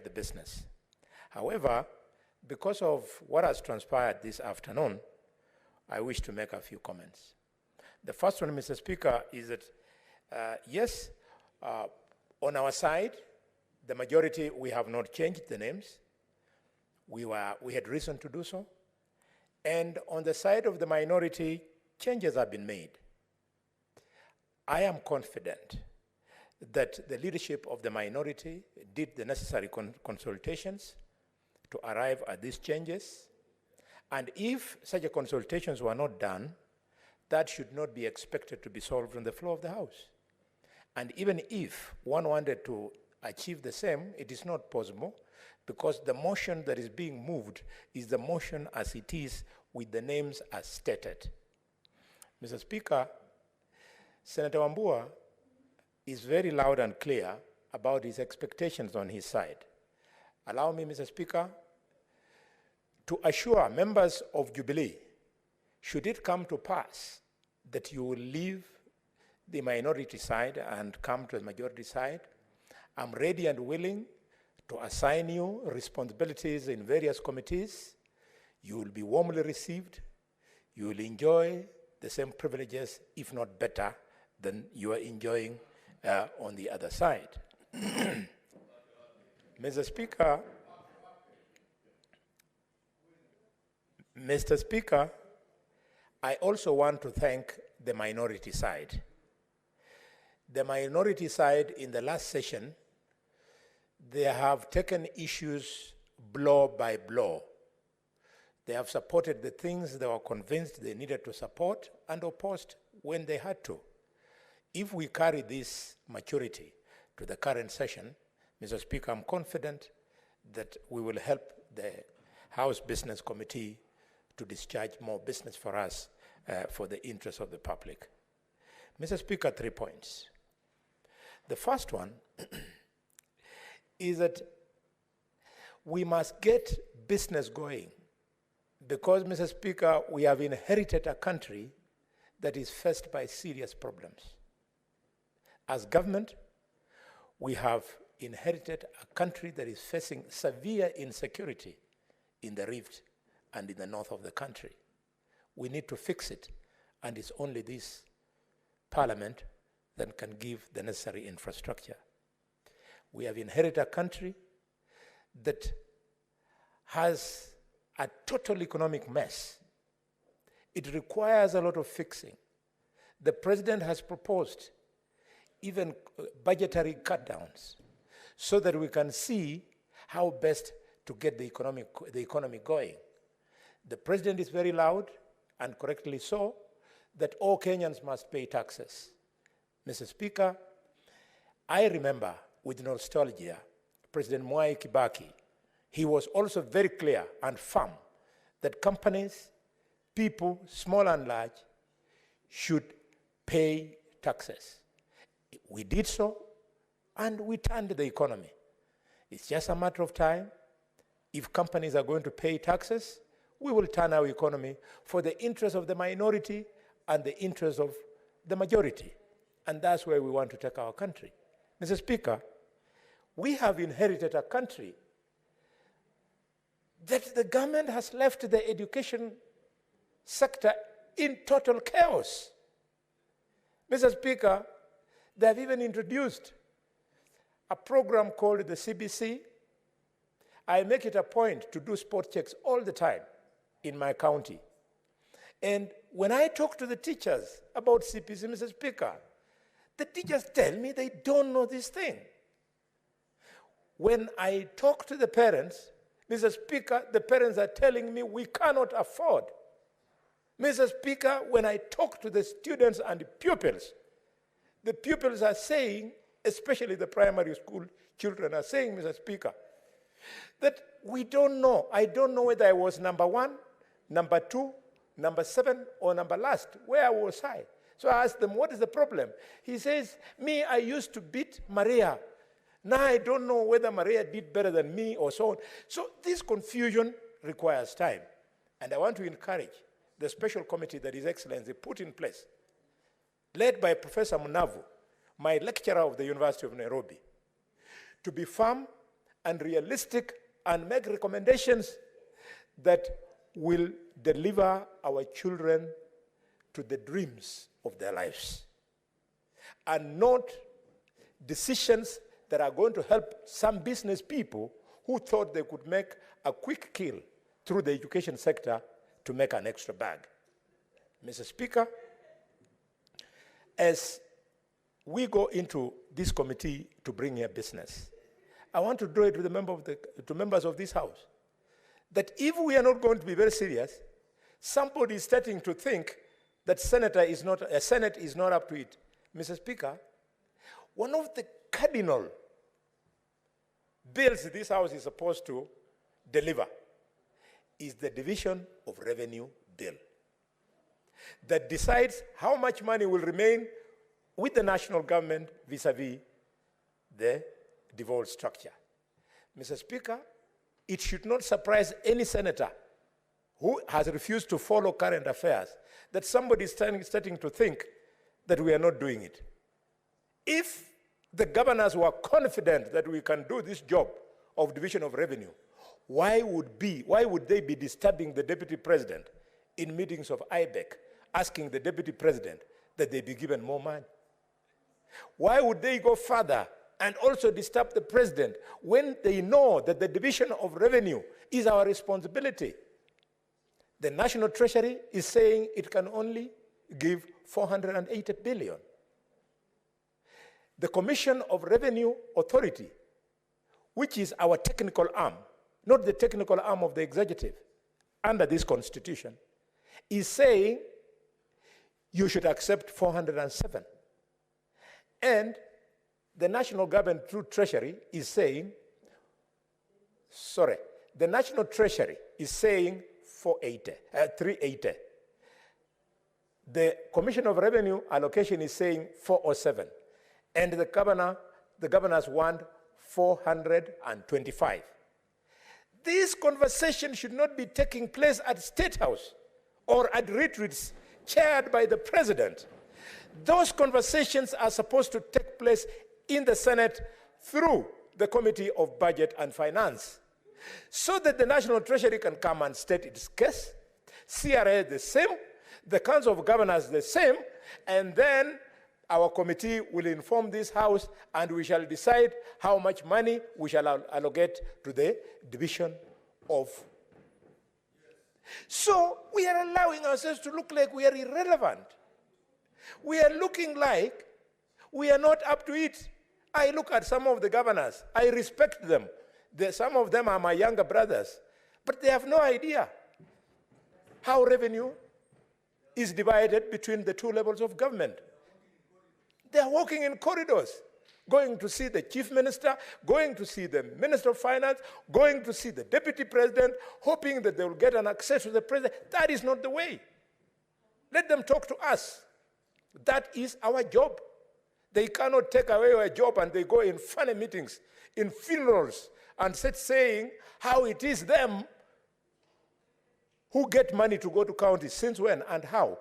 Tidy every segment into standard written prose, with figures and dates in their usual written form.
The business. However, because of what has transpired this afternoon, I wish to make a few comments. The first one, Mr. Speaker, is that yes, on our side, the majority, we have not changed the names. We had reason to do so. And on the side of the minority, changes have been made. I am confident that the leadership of the minority did the necessary consultations to arrive at these changes. And if such a consultations were not done, that should not be expected to be solved on the floor of the House. And even if one wanted to achieve the same, it is not possible, because the motion that is being moved is the motion as it is, with the names as stated. Mr. Speaker, Senator Wambua is very loud and clear about his expectations on his side. Allow me, Mr. Speaker, to assure members of Jubilee, should it come to pass that you will leave the minority side and come to the majority side, I'm ready and willing to assign you responsibilities in various committees. You will be warmly received. You will enjoy the same privileges, if not better, than you are enjoying on the other side. Mr. Speaker, I also want to thank the minority side. The minority side in the last session, they have taken issues blow by blow. They have supported the things they were convinced they needed to support and opposed when they had to. If we carry this maturity to the current session, Mr. Speaker, I'm confident that we will help the House Business Committee to discharge more business for us for the interest of the public. Mr. Speaker, 3 points. The first one is that we must get business going, because, Mr. Speaker, we have inherited a country that is faced by serious problems. As government, we have inherited a country that is facing severe insecurity in the Rift and in the north of the country. We need to fix it, and it's only this Parliament that can give the necessary infrastructure. We have inherited a country that has a total economic mess. It requires a lot of fixing. The President has proposed even budgetary cut-downs so that we can see how best to get the economy going. The President is very loud, and correctly so, that all Kenyans must pay taxes. Mr. Speaker, I remember with nostalgia President Mwai Kibaki. He was also very clear and firm that companies, people, small and large, should pay taxes. We did so, and we turned the economy. It's just a matter of time. If companies are going to pay taxes, we will turn our economy for the interest of the minority and the interest of the majority. And that's where we want to take our country. Mr. Speaker, we have inherited a country that the government has left the education sector in total chaos. Mr. Speaker, they have even introduced a program called the CBC. I make it a point to do spot checks all the time in my county. And when I talk to the teachers about CPC, Mr. Speaker, the teachers tell me they don't know this thing. When I talk to the parents, Mr. Speaker, the parents are telling me we cannot afford. Mr. Speaker, when I talk to the students and the pupils are saying, especially the primary school children are saying, Mr. Speaker, that we don't know. I don't know whether I was number 1, number 2, number 7, or number last. Where was I? So I asked them, what is the problem? He says, me, I used to beat Maria. Now I don't know whether Maria did better than me or so on. So this confusion requires time. And I want to encourage the special committee that His Excellency put in place led by Professor Munavu, my lecturer of the University of Nairobi, to be firm and realistic and make recommendations that will deliver our children to the dreams of their lives, and not decisions that are going to help some business people who thought they could make a quick kill through the education sector to make an extra bag. Mr. Speaker, as we go into this committee to bring here business, I want to draw it to the members of this House that if we are not going to be very serious, somebody is starting to think that Senate is not up to it. Mr. Speaker, one of the cardinal bills this House is supposed to deliver is the Division of Revenue Bill that decides how much money will remain with the national government vis-a-vis the devolved structure. Mr. Speaker, it should not surprise any senator who has refused to follow current affairs that somebody is starting to think that we are not doing it. If the governors were confident that we can do this job of division of revenue, why would they be disturbing the deputy president in meetings of IBEC, asking the deputy president that they be given more money? Why would they go further and also disturb the president when they know that the division of revenue is our responsibility? The National Treasury is saying it can only give 480 billion. The Commission of Revenue Authority, which is our technical arm, not the technical arm of the executive under this constitution, is saying you should accept 407. And the national government through Treasury is saying, the National Treasury is saying 380. The Commission of Revenue Allocation is saying 407. And the governors want 425. This conversation should not be taking place at State House or at retreats chaired by the president. Those conversations are supposed to take place in the Senate through the Committee of Budget and Finance, so that the National Treasury can come and state its case, CRA the same, the Council of Governors the same, and then our committee will inform this House and we shall decide how much money we shall allocate to the division of. So we are allowing ourselves to look like we are irrelevant. We are looking like we are not up to it. I look at some of the governors. I respect them. Some of them are my younger brothers. But they have no idea how revenue is divided between the two levels of government. They are walking in corridors, going to see the chief minister, going to see the minister of finance, going to see the deputy president, hoping that they will get an access to the president. That is not the way. Let them talk to us. That is our job. They cannot take away our job and they go in funny meetings, in funerals, and saying how it is them who get money to go to counties, since when and how.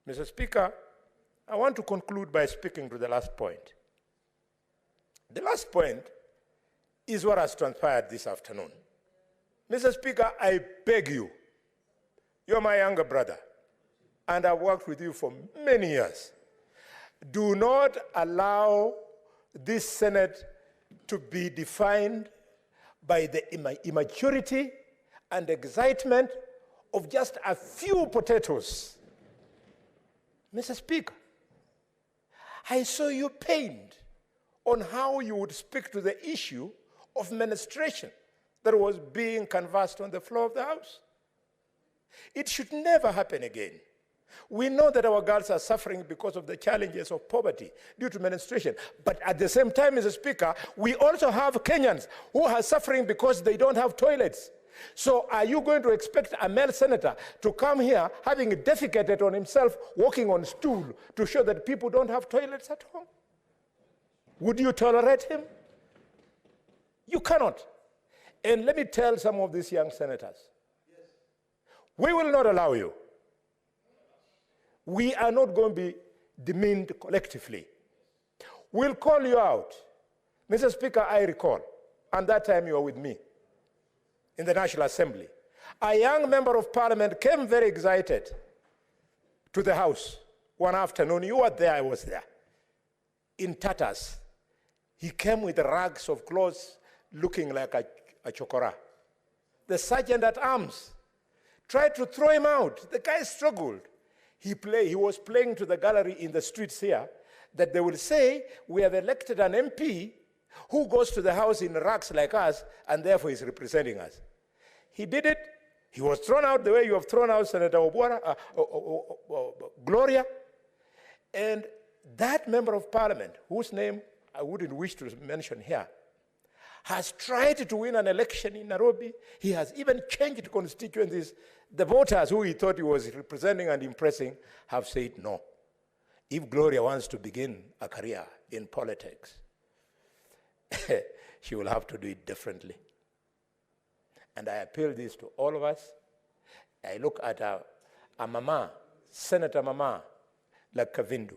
Mr. Speaker, I want to conclude by speaking to the last point. The last point is what has transpired this afternoon. Mr. Speaker, I beg you, you're my younger brother, and I've worked with you for many years. Do not allow this Senate to be defined by the immaturity and excitement of just a few potatoes. Mr. Speaker, I saw you pained on how you would speak to the issue of menstruation that was being canvassed on the floor of the House. It should never happen again. We know that our girls are suffering because of the challenges of poverty due to menstruation. But at the same time, Mr. Speaker, we also have Kenyans who are suffering because they don't have toilets. So are you going to expect a male senator to come here having defecated on himself, walking on stool, to show that people don't have toilets at home? Would you tolerate him? You cannot. And let me tell some of these young senators, we will not allow you. We are not going to be demeaned collectively. We'll call you out. Mr. Speaker, I recall, and that time you were with me in the National Assembly. A young member of parliament came very excited to the House one afternoon. You were there, I was there. In tatters. He came with rags of clothes looking like a chokora. The sergeant at arms tried to throw him out. The guy struggled. He was playing to the gallery in the streets here that they will say, we have elected an MP who goes to the House in rags like us and therefore is representing us. He did it. He was thrown out the way you have thrown out Senator Gloria. And that member of parliament, whose name I wouldn't wish to mention here, has tried to win an election in Nairobi. He has even changed constituencies. The voters who he thought he was representing and impressing have said no. If Gloria wants to begin a career in politics, she will have to do it differently. And I appeal this to all of us. I look at a mama, Senator Mama, like Kavindu,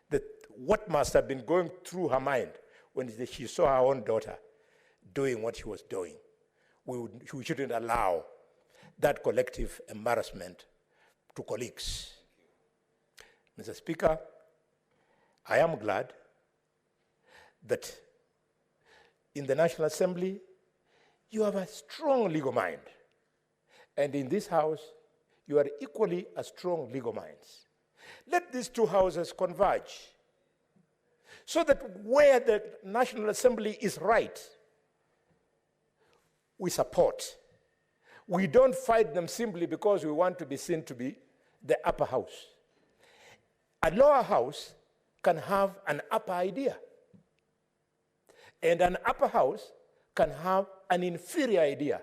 that what must have been going through her mind when she saw her own daughter doing what she was doing. We shouldn't allow that collective embarrassment to colleagues. Mr. Speaker, I am glad that in the National Assembly, you have a strong legal mind. And in this House, you are equally a strong legal minds. Let these two houses converge so that where the National Assembly is right, we support. We don't fight them simply because we want to be seen to be the upper house. A lower house can have an upper idea. And an upper house can have an inferior idea.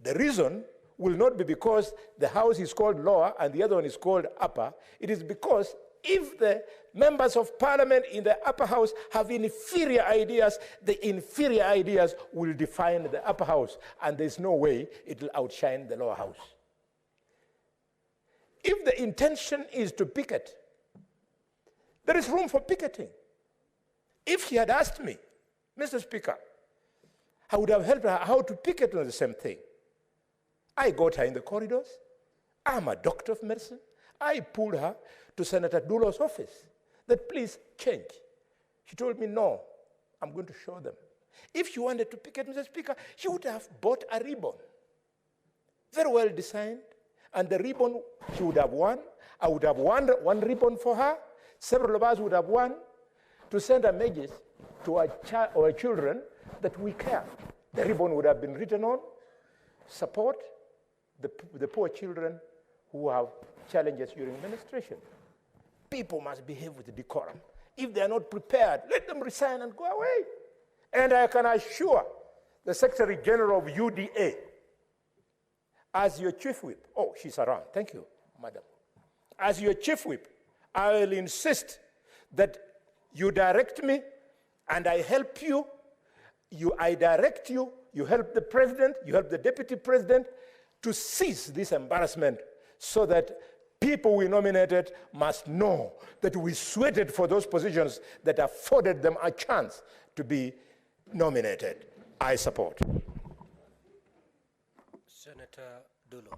The reason will not be because the house is called lower and the other one is called upper. It is because if the members of parliament in the upper house have inferior ideas, the inferior ideas will define the upper house, and there's no way it will outshine the lower house. If the intention is to picket, there is room for picketing. If she had asked me, Mr. Speaker, I would have helped her how to picket on the same thing. I got her in the corridors. I'm a doctor of medicine. I pulled her to Senator Dulo's office that please change. She told me, no, I'm going to show them. If she wanted to picket, Mr. Speaker, she would have bought a ribbon, very well designed, and the ribbon she would have won. I would have won one ribbon for her. Several of us would have won to send a message to our children that we care. The ribbon would have been written on, support the poor children who have challenges during menstruation. People must behave with decorum. If they are not prepared, let them resign and go away. And I can assure the Secretary General of UDA, as your chief whip, oh, she's around, thank you, madam. As your chief whip, I will insist that you direct me and I help you. I direct you, you help the president, you help the deputy president to cease this embarrassment so that people we nominated must know that we sweated for those positions that afforded them a chance to be nominated. I support. Senator Dulo.